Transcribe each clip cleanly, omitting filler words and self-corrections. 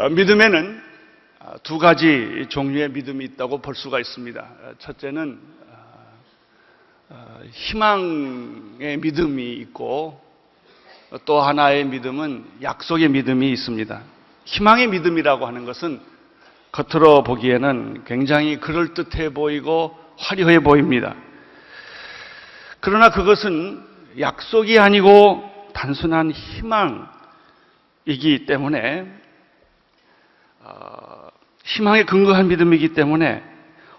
믿음에는 두 가지 종류의 믿음이 있다고 볼 수가 있습니다. 첫째는 희망의 믿음이 있고, 또 하나의 믿음은 약속의 믿음이 있습니다. 희망의 믿음이라고 하는 것은 겉으로 보기에는 굉장히 그럴듯해 보이고 화려해 보입니다. 그러나 그것은 약속이 아니고 단순한 희망이기 때문에, 희망에 근거한 믿음이기 때문에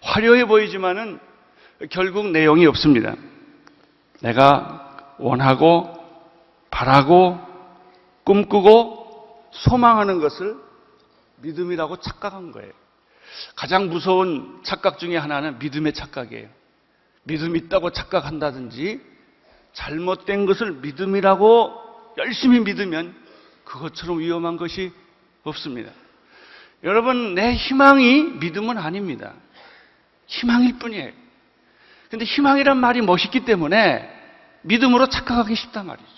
화려해 보이지만은 결국 내용이 없습니다. 내가 원하고 바라고 꿈꾸고 소망하는 것을 믿음이라고 착각한 거예요. 가장 무서운 착각 중에 하나는 믿음의 착각이에요. 믿음 있다고 착각한다든지 잘못된 것을 믿음이라고 열심히 믿으면 그것처럼 위험한 것이 없습니다. 여러분, 내 희망이 믿음은 아닙니다. 희망일 뿐이에요. 그런데 희망이란 말이 멋있기 때문에 믿음으로 착각하기 쉽단 말이죠.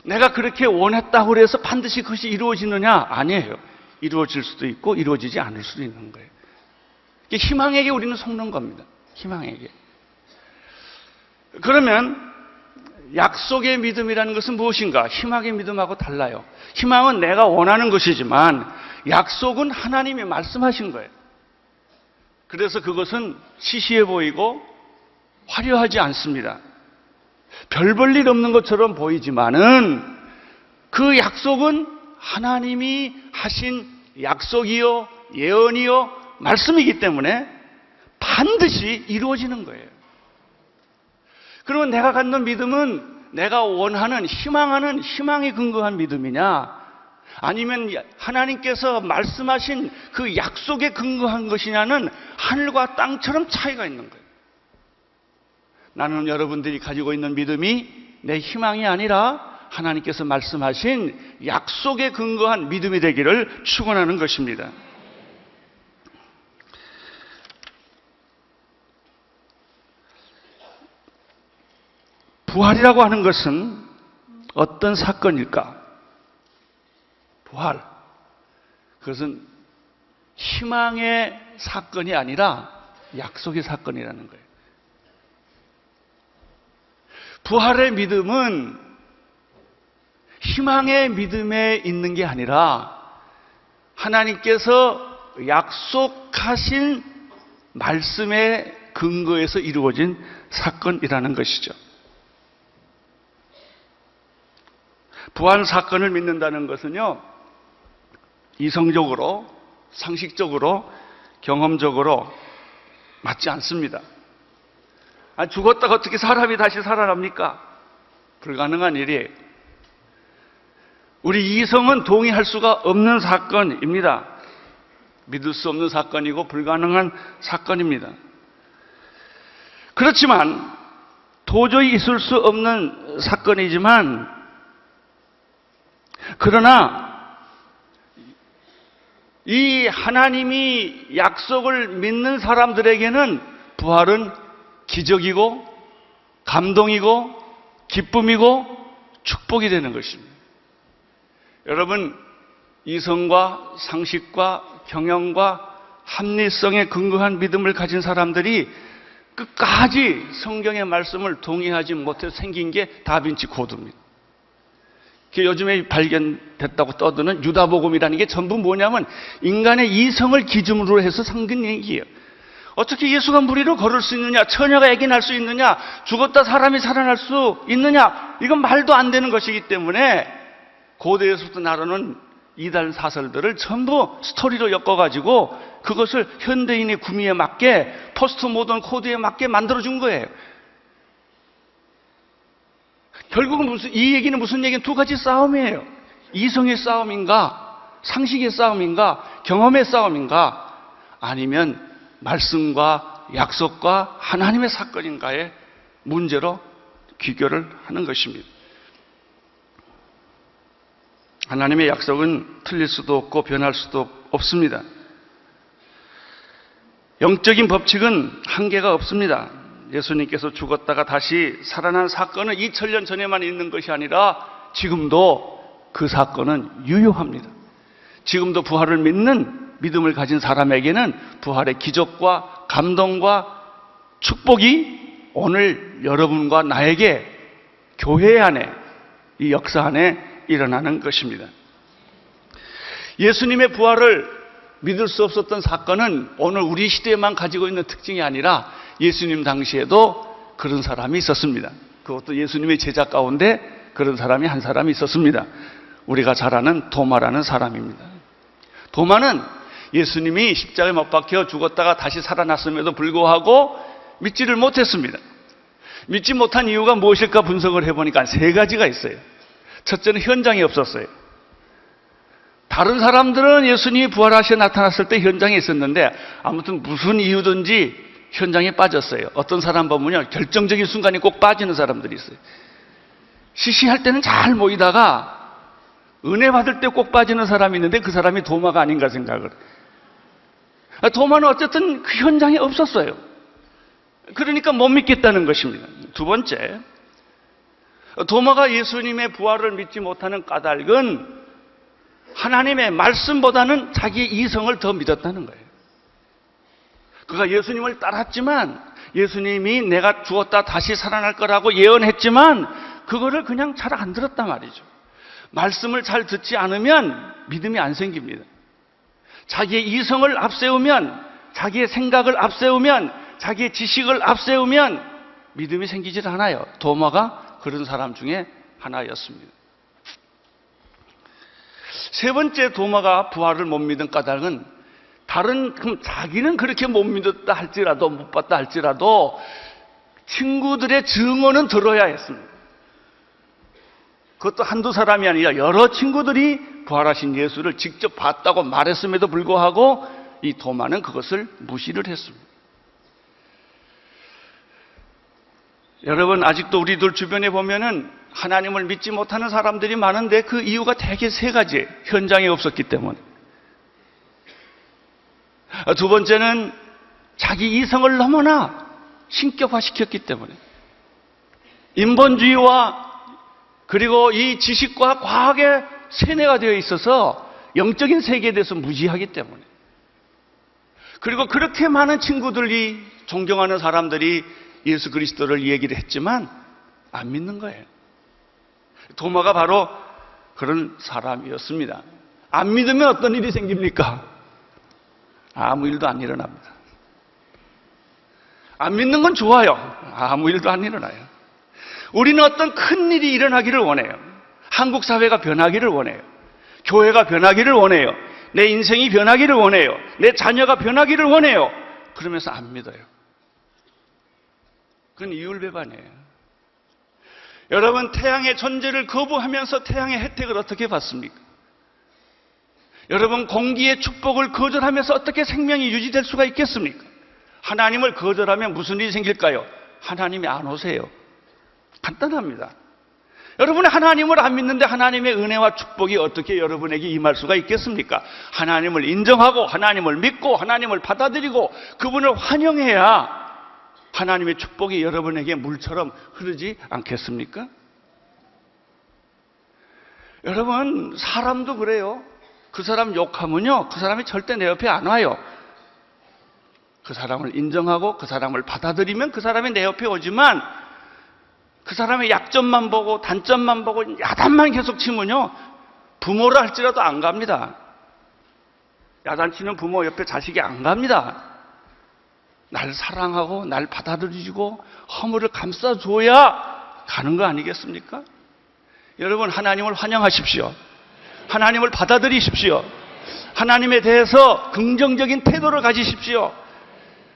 내가 그렇게 원했다고 해서 반드시 그것이 이루어지느냐? 아니에요. 이루어질 수도 있고 이루어지지 않을 수도 있는 거예요. 희망에게 우리는 속는 겁니다. 희망에게. 그러면 약속의 믿음이라는 것은 무엇인가? 희망의 믿음하고 달라요. 희망은 내가 원하는 것이지만 약속은 하나님이 말씀하신 거예요. 그래서 그것은 시시해 보이고 화려하지 않습니다. 별 볼 일 없는 것처럼 보이지만은 그 약속은 하나님이 하신 약속이요, 예언이요, 말씀이기 때문에 반드시 이루어지는 거예요. 그러면 내가 갖는 믿음은 내가 원하는, 희망하는 희망에 근거한 믿음이냐, 아니면 하나님께서 말씀하신 그 약속에 근거한 것이냐는 하늘과 땅처럼 차이가 있는 거예요. 나는 여러분들이 가지고 있는 믿음이 내 희망이 아니라 하나님께서 말씀하신 약속에 근거한 믿음이 되기를 축원하는 것입니다. 부활이라고 하는 것은 어떤 사건일까? 부활. 그것은 희망의 사건이 아니라 약속의 사건이라는 거예요. 부활의 믿음은 희망의 믿음에 있는 게 아니라 하나님께서 약속하신 말씀에 근거해서 이루어진 사건이라는 것이죠. 부활 사건을 믿는다는 것은요, 이성적으로, 상식적으로, 경험적으로 맞지 않습니다. 죽었다가 어떻게 사람이 다시 살아납니까? 불가능한 일이에요. 우리 이성은 동의할 수가 없는 사건입니다. 믿을 수 없는 사건이고 불가능한 사건입니다. 그렇지만 도저히 있을 수 없는 사건이지만, 그러나 이 하나님이 약속을 믿는 사람들에게는 부활은 기적이고 감동이고 기쁨이고 축복이 되는 것입니다. 여러분, 이성과 상식과 경영과 합리성에 근거한 믿음을 가진 사람들이 끝까지 성경의 말씀을 동의하지 못해서 생긴 게 다빈치 코드입니다. 요즘에 발견됐다고 떠드는 유다복음이라는 게 전부 뭐냐면 인간의 이성을 기준으로 해서 생긴 얘기예요. 어떻게 예수가 무리로 걸을 수 있느냐? 처녀가 아기 낳을 수 있느냐? 죽었다 사람이 살아날 수 있느냐? 이건 말도 안 되는 것이기 때문에 고대에서부터 나르는 이단 사설들을 전부 스토리로 엮어가지고 그것을 현대인의 구미에 맞게 포스트 모던 코드에 맞게 만들어준 거예요. 결국은 이 얘기는 무슨 얘기는 두 가지 싸움이에요. 이성의 싸움인가, 상식의 싸움인가, 경험의 싸움인가, 아니면 말씀과 약속과 하나님의 사건인가의 문제로 귀결을 하는 것입니다. 하나님의 약속은 틀릴 수도 없고 변할 수도 없습니다. 영적인 법칙은 한계가 없습니다. 예수님께서 죽었다가 다시 살아난 사건은 2000년 전에만 있는 것이 아니라 지금도 그 사건은 유효합니다. 지금도 부활을 믿는 믿음을 가진 사람에게는 부활의 기적과 감동과 축복이 오늘 여러분과 나에게 교회 안에, 이 역사 안에 일어나는 것입니다. 예수님의 부활을 믿을 수 없었던 사건은 오늘 우리 시대에만 가지고 있는 특징이 아니라 예수님 당시에도 그런 사람이 있었습니다. 그것도 예수님의 제자 가운데 그런 사람이 한 사람이 있었습니다. 우리가 잘 아는 도마라는 사람입니다. 도마는 예수님이 십자가에 못 박혀 죽었다가 다시 살아났음에도 불구하고 믿지를 못했습니다. 믿지 못한 이유가 무엇일까 분석을 해보니까 세 가지가 있어요. 첫째는 현장이 없었어요. 다른 사람들은 예수님이 부활하셔 나타났을 때 현장에 있었는데 아무튼 무슨 이유든지 현장에 빠졌어요. 어떤 사람 보면요, 결정적인 순간에 꼭 빠지는 사람들이 있어요. 시시할 때는 잘 모이다가 은혜 받을 때 꼭 빠지는 사람이 있는데 그 사람이 도마가 아닌가 생각을. 도마는 어쨌든 그 현장에 없었어요. 그러니까 못 믿겠다는 것입니다. 두 번째, 도마가 예수님의 부활을 믿지 못하는 까닭은 하나님의 말씀보다는 자기의 이성을 더 믿었다는 거예요. 그가 예수님을 따랐지만, 예수님이 내가 죽었다 다시 살아날 거라고 예언했지만 그거를 그냥 잘 안 들었단 말이죠. 말씀을 잘 듣지 않으면 믿음이 안 생깁니다. 자기의 이성을 앞세우면, 자기의 생각을 앞세우면, 자기의 지식을 앞세우면 믿음이 생기질 않아요. 도마가 그런 사람 중에 하나였습니다. 세 번째, 도마가 부활을 못 믿은 까닭은 자기는 그렇게 못 믿었다 할지라도, 못 봤다 할지라도 친구들의 증언은 들어야 했습니다. 그것도 한두 사람이 아니라 여러 친구들이 부활하신 예수를 직접 봤다고 말했음에도 불구하고 이 도마는 그것을 무시를 했습니다. 여러분, 아직도 우리들 주변에 보면은 하나님을 믿지 못하는 사람들이 많은데 그 이유가 대개 세 가지예요. 현장에 없었기 때문에. 두 번째는 자기 이성을 너무나 신격화시켰기 때문에. 인본주의와 그리고 이 지식과 과학에 세뇌가 되어 있어서 영적인 세계에 대해서 무지하기 때문에. 그리고 그렇게 많은 친구들이, 존경하는 사람들이 예수 그리스도를 얘기를 했지만 안 믿는 거예요. 도마가 바로 그런 사람이었습니다. 안 믿으면 어떤 일이 생깁니까? 아무 일도 안 일어납니다. 안 믿는 건 좋아요. 아무 일도 안 일어나요. 우리는 어떤 큰 일이 일어나기를 원해요. 한국 사회가 변하기를 원해요. 교회가 변하기를 원해요. 내 인생이 변하기를 원해요. 내 자녀가 변하기를 원해요. 그러면서 안 믿어요. 그건 이율배반이에요. 여러분, 태양의 존재를 거부하면서 태양의 혜택을 어떻게 받습니까? 여러분, 공기의 축복을 거절하면서 어떻게 생명이 유지될 수가 있겠습니까? 하나님을 거절하면 무슨 일이 생길까요? 하나님이 안 오세요. 간단합니다. 여러분이 하나님을 안 믿는데 하나님의 은혜와 축복이 어떻게 여러분에게 임할 수가 있겠습니까? 하나님을 인정하고 하나님을 믿고 하나님을 받아들이고 그분을 환영해야 하나님의 축복이 여러분에게 물처럼 흐르지 않겠습니까? 여러분, 사람도 그래요. 그 사람 욕하면요, 그 사람이 절대 내 옆에 안 와요. 그 사람을 인정하고 그 사람을 받아들이면 그 사람이 내 옆에 오지만 그 사람의 약점만 보고 단점만 보고 야단만 계속 치면요, 부모를 할지라도 안 갑니다. 야단치는 부모 옆에 자식이 안 갑니다. 날 사랑하고 날 받아들이고 허물을 감싸줘야 가는 거 아니겠습니까? 여러분, 하나님을 환영하십시오. 하나님을 받아들이십시오. 하나님에 대해서 긍정적인 태도를 가지십시오.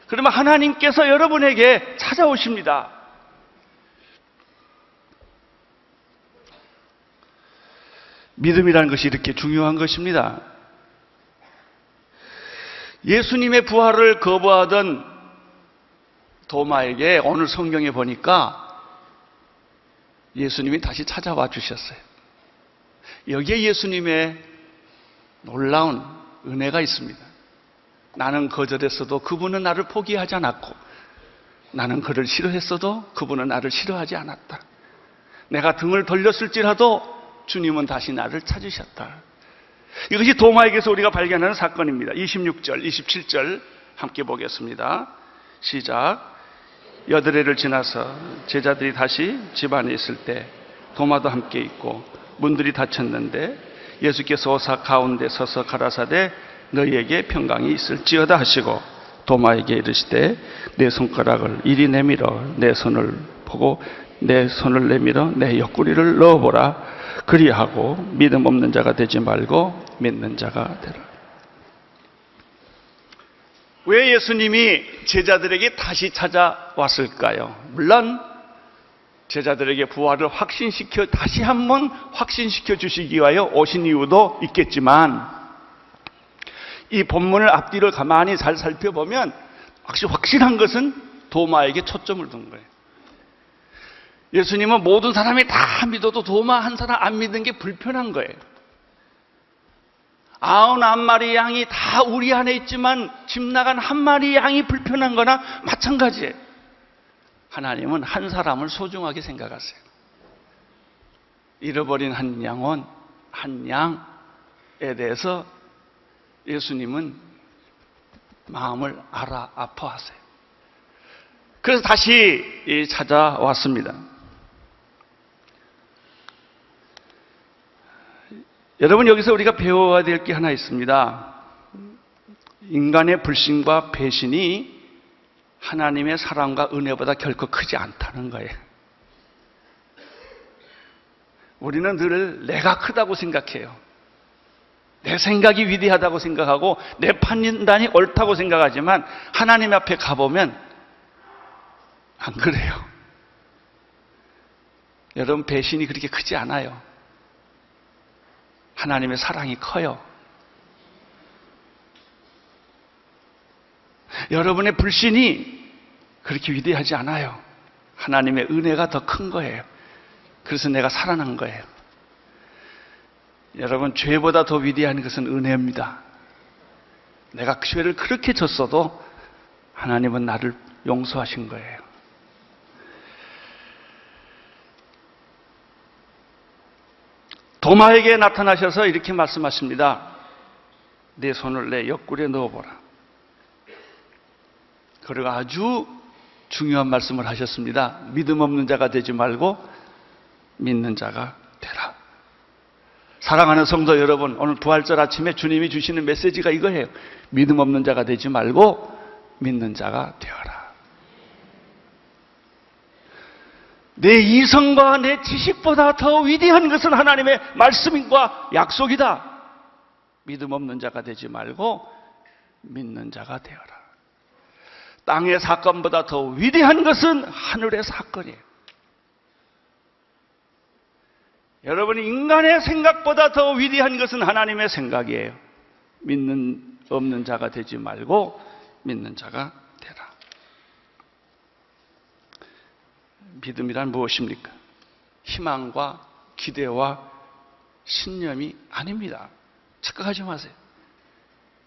그러면 하나님께서 여러분에게 찾아오십니다. 믿음이라는 것이 이렇게 중요한 것입니다. 예수님의 부활을 거부하던 도마에게 오늘 성경에 보니까 예수님이 다시 찾아와 주셨어요. 여기에 예수님의 놀라운 은혜가 있습니다. 나는 거절했어도 그분은 나를 포기하지 않았고, 나는 그를 싫어했어도 그분은 나를 싫어하지 않았다. 내가 등을 돌렸을지라도 주님은 다시 나를 찾으셨다. 이것이 도마에게서 우리가 발견하는 사건입니다. 26절, 27절 함께 보겠습니다. 시작. 여드레를 지나서 제자들이 다시 집 안에 있을 때 도마도 함께 있고 문들이 닫혔는데 예수께서 오사 가운데 서서 가라사대 너희에게 평강이 있을지어다 하시고 도마에게 이르시되 내 손가락을 이리 내밀어 내 손을 보고 내 손을 내밀어 내 옆구리를 넣어보라. 그리하고 믿음 없는 자가 되지 말고 믿는 자가 되라. 왜 예수님이 제자들에게 다시 찾아왔을까요? 물론 제자들에게 부활을 확신시켜 다시 한번 확신시켜 주시기 위하여 오신 이유도 있겠지만, 이 본문을 앞뒤를 가만히 잘 살펴보면 확실한 것은 도마에게 초점을 둔 거예요. 예수님은 모든 사람이 다 믿어도 도마 한 사람 안 믿는 게 불편한 거예요. 99마리 양이 다 우리 안에 있지만 집 나간 한 마리 양이 불편한 거나 마찬가지예요. 하나님은 한 사람을 소중하게 생각하세요. 잃어버린 한 양은 한 양에 대해서 예수님은 마음을 알아 아파하세요. 그래서 다시 찾아왔습니다. 여러분, 여기서 우리가 배워야 될 게 하나 있습니다. 인간의 불신과 배신이 하나님의 사랑과 은혜보다 결코 크지 않다는 거예요. 우리는 늘 내가 크다고 생각해요. 내 생각이 위대하다고 생각하고 내 판단이 옳다고 생각하지만 하나님 앞에 가보면 안 그래요. 여러분, 배신이 그렇게 크지 않아요. 하나님의 사랑이 커요. 여러분의 불신이 그렇게 위대하지 않아요. 하나님의 은혜가 더 큰 거예요. 그래서 내가 살아난 거예요. 여러분, 죄보다 더 위대한 것은 은혜입니다. 내가 죄를 그렇게 졌어도 하나님은 나를 용서하신 거예요. 도마에게 나타나셔서 이렇게 말씀하십니다. 내 손을 내 옆구리에 넣어보라. 그리고 아주 중요한 말씀을 하셨습니다. 믿음 없는 자가 되지 말고 믿는 자가 되라. 사랑하는 성도 여러분, 오늘 부활절 아침에 주님이 주시는 메시지가 이거예요. 믿음 없는 자가 되지 말고 믿는 자가 되어라. 내 이성과 내 지식보다 더 위대한 것은 하나님의 말씀과 약속이다. 믿음 없는 자가 되지 말고 믿는 자가 되어라. 땅의 사건보다 더 위대한 것은 하늘의 사건이에요. 여러분, 인간의 생각보다 더 위대한 것은 하나님의 생각이에요. 믿는 없는 자가 되지 말고 믿는 자가 되라. 믿음이란 무엇입니까? 희망과 기대와 신념이 아닙니다. 착각하지 마세요.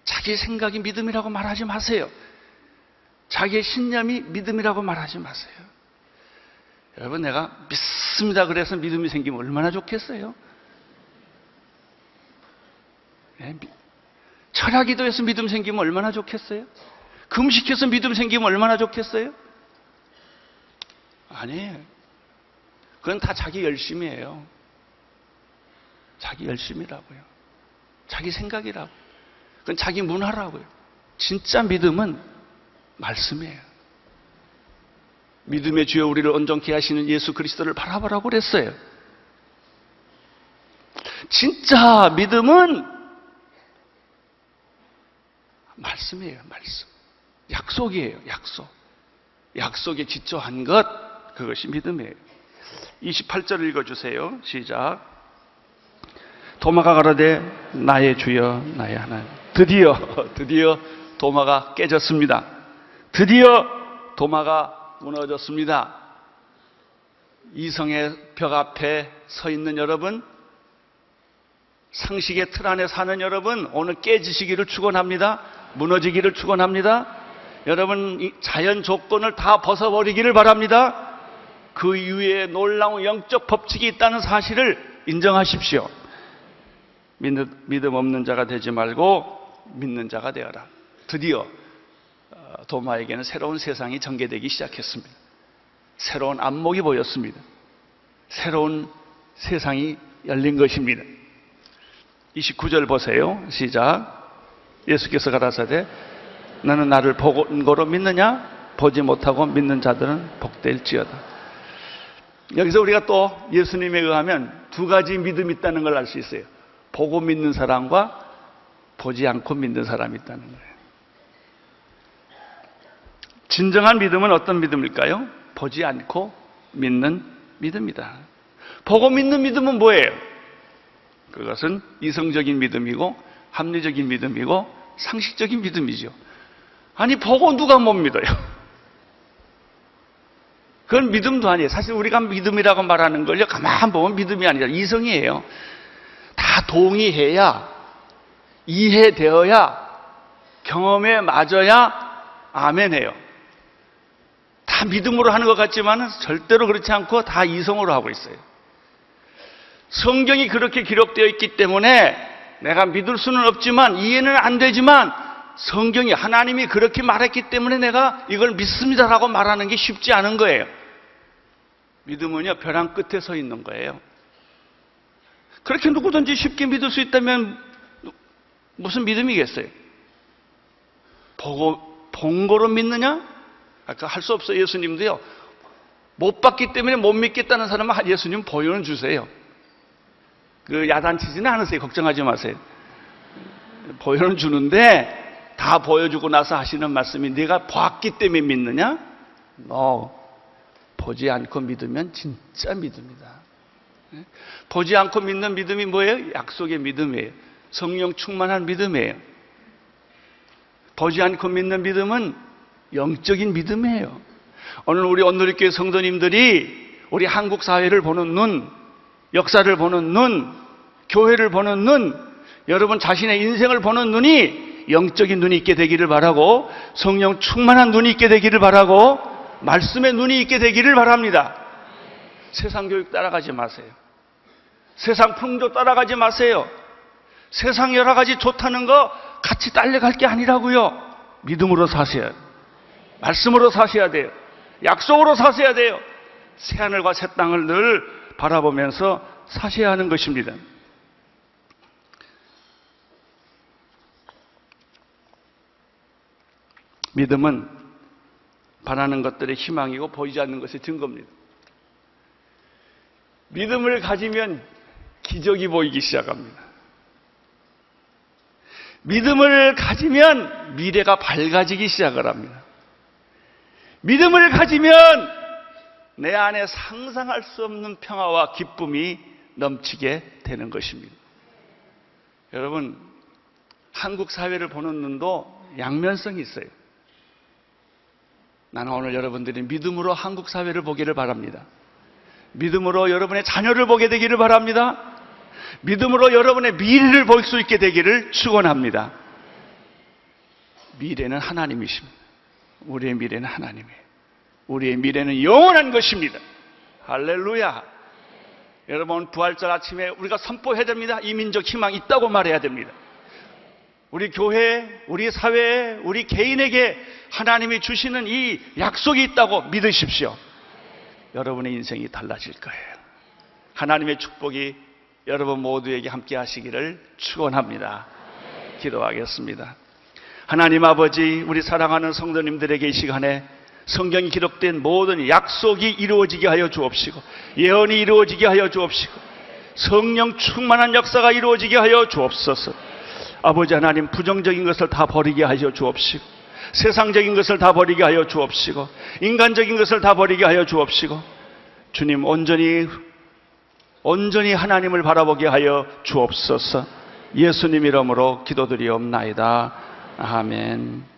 자기 생각이 믿음이라고 말하지 마세요. 자기의 신념이 믿음이라고 말하지 마세요. 여러분, 내가 믿습니다 그래서 믿음이 생기면 얼마나 좋겠어요? 네, 철야기도해서 믿음 생기면 얼마나 좋겠어요? 금식해서 믿음 생기면 얼마나 좋겠어요? 아니에요. 그건 다 자기 열심이에요. 자기 열심이라고요. 자기 생각이라고. 그건 자기 문화라고요. 진짜 믿음은 말씀이에요. 믿음의 주여 우리를 온전케 하시는 예수 그리스도를 바라보라고 그랬어요. 진짜 믿음은 말씀이에요. 말씀. 약속이에요. 약속. 약속에 지초한 것, 그것이 믿음이에요. 28절 읽어주세요. 시작. 도마가 가로되 나의 주여 나의 하나님. 드디어 도마가 깨졌습니다. 드디어 도마가 무너졌습니다. 이성의 벽 앞에 서 있는 여러분, 상식의 틀 안에 사는 여러분, 오늘 깨지시기를 축원합니다. 무너지기를 축원합니다. 여러분, 이 자연 조건을 다 벗어버리기를 바랍니다. 그 이후에 놀라운 영적 법칙이 있다는 사실을 인정하십시오. 믿음 없는 자가 되지 말고 믿는 자가 되어라. 드디어 도마에게는 새로운 세상이 전개되기 시작했습니다. 새로운 안목이 보였습니다. 새로운 세상이 열린 것입니다. 29절 보세요. 시작. 예수께서 가라사대 너는 나를 본 거로 믿느냐? 보지 못하고 믿는 자들은 복될지어다. 여기서 우리가 또 예수님에 의하면 두 가지 믿음이 있다는 걸 알 수 있어요. 보고 믿는 사람과 보지 않고 믿는 사람이 있다는 거예요. 진정한 믿음은 어떤 믿음일까요? 보지 않고 믿는 믿음이다. 보고 믿는 믿음은 뭐예요? 그것은 이성적인 믿음이고 합리적인 믿음이고 상식적인 믿음이죠. 아니, 보고 누가 못 믿어요? 그건 믿음도 아니에요. 사실 우리가 믿음이라고 말하는 걸요, 가만 보면 믿음이 아니라 이성이에요. 다 동의해야, 이해되어야, 경험에 맞아야 아멘해요. 다 믿음으로 하는 것 같지만 절대로 그렇지 않고 다 이성으로 하고 있어요. 성경이 그렇게 기록되어 있기 때문에 내가 믿을 수는 없지만, 이해는 안 되지만, 성경이, 하나님이 그렇게 말했기 때문에 내가 이걸 믿습니다라고 말하는 게 쉽지 않은 거예요. 믿음은요, 벼랑 끝에 서 있는 거예요. 그렇게 누구든지 쉽게 믿을 수 있다면 무슨 믿음이겠어요? 본 거로 믿느냐? 아까 할 수 없어요. 예수님도요, 못 봤기 때문에 못 믿겠다는 사람은 예수님 보여는 주세요. 그 야단치지는 않으세요. 걱정하지 마세요. 보여는 주는데 다 보여주고 나서 하시는 말씀이 네가 봤기 때문에 믿느냐? 보지 않고 믿으면 진짜 믿음이다. 보지 않고 믿는 믿음이 뭐예요? 약속의 믿음이에요. 성령 충만한 믿음이에요. 보지 않고 믿는 믿음은 영적인 믿음이에요. 오늘 우리 온누리교회 성도님들이 우리 한국 사회를 보는 눈, 역사를 보는 눈, 교회를 보는 눈, 여러분 자신의 인생을 보는 눈이 영적인 눈이 있게 되기를 바라고, 성령 충만한 눈이 있게 되기를 바라고, 말씀의 눈이 있게 되기를 바랍니다. 세상 교육 따라가지 마세요. 세상 풍조 따라가지 마세요. 세상 여러 가지 좋다는 거 같이 딸려갈 게 아니라고요. 믿음으로 사셔야 돼요. 말씀으로 사셔야 돼요. 약속으로 사셔야 돼요. 새하늘과 새 땅을 늘 바라보면서 사셔야 하는 것입니다. 믿음은 바라는 것들의 희망이고 보이지 않는 것의 증거입니다. 믿음을 가지면 기적이 보이기 시작합니다. 믿음을 가지면 미래가 밝아지기 시작을 합니다. 믿음을 가지면 내 안에 상상할 수 없는 평화와 기쁨이 넘치게 되는 것입니다. 여러분, 한국 사회를 보는 눈도 양면성이 있어요. 나는 오늘 여러분들이 믿음으로 한국 사회를 보기를 바랍니다. 믿음으로 여러분의 자녀를 보게 되기를 바랍니다. 믿음으로 여러분의 미래를 볼 수 있게 되기를 축원합니다. 미래는 하나님이십니다. 우리의 미래는 하나님이에요. 우리의 미래는 영원한 것입니다. 할렐루야. 여러분, 부활절 아침에 우리가 선포해야 됩니다. 이민족 희망이 있다고 말해야 됩니다. 우리 교회, 우리 사회, 우리 개인에게 하나님이 주시는 이 약속이 있다고 믿으십시오. 여러분의 인생이 달라질 거예요. 하나님의 축복이 여러분 모두에게 함께 하시기를 축원합니다. 기도하겠습니다. 하나님 아버지, 우리 사랑하는 성도님들에게 이 시간에 성경에 기록된 모든 약속이 이루어지게 하여 주옵시고, 예언이 이루어지게 하여 주옵시고, 성령 충만한 역사가 이루어지게 하여 주옵소서. 아버지 하나님, 부정적인 것을 다 버리게 하여 주옵시고, 세상적인 것을 다 버리게 하여 주옵시고, 인간적인 것을 다 버리게 하여 주옵시고, 주님 온전히 하나님을 바라보게 하여 주옵소서. 예수님 이름으로 기도드리옵나이다. 아멘.